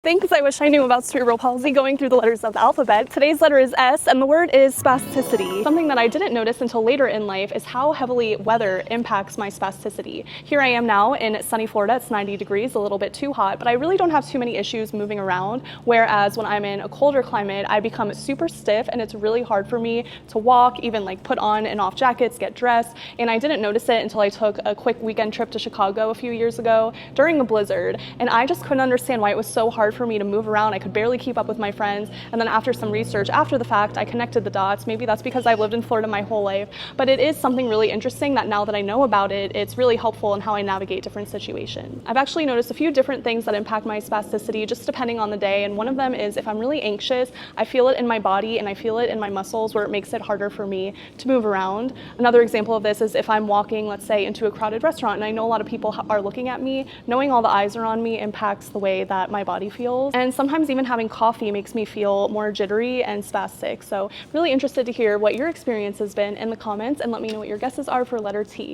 Things I wish I knew about cerebral palsy going through the letters of the alphabet. Today's letter is S, and the word is spasticity. Something that I didn't notice until later in life is how heavily weather impacts my spasticity. Here I am now in sunny Florida. It's 90 degrees, a little bit too hot, but I really don't have too many issues moving around, whereas when I'm in a colder climate, I become super stiff and it's really hard for me to walk, even like put on and off jackets, get dressed, and I didn't notice it until I took a quick weekend trip to Chicago a few years ago during a blizzard, and I just couldn't understand why it was so hard for me to move around. I could barely keep up with my friends. And then after some research after the fact, I connected the dots. Maybe that's because I've lived in Florida my whole life, but it is something really interesting that now that I know about it, it's really helpful in how I navigate different situations. I've actually noticed a few different things that impact my spasticity just depending on the day. And one of them is if I'm really anxious, I feel it in my body and I feel it in my muscles where it makes it harder for me to move around. Another example of this is if I'm walking, let's say, into a crowded restaurant and I know a lot of people are looking at me, knowing all the eyes are on me impacts the way that my body feels. And sometimes even having coffee makes me feel more jittery and spastic. So really interested to hear what your experience has been in the comments, and let me know what your guesses are for letter T.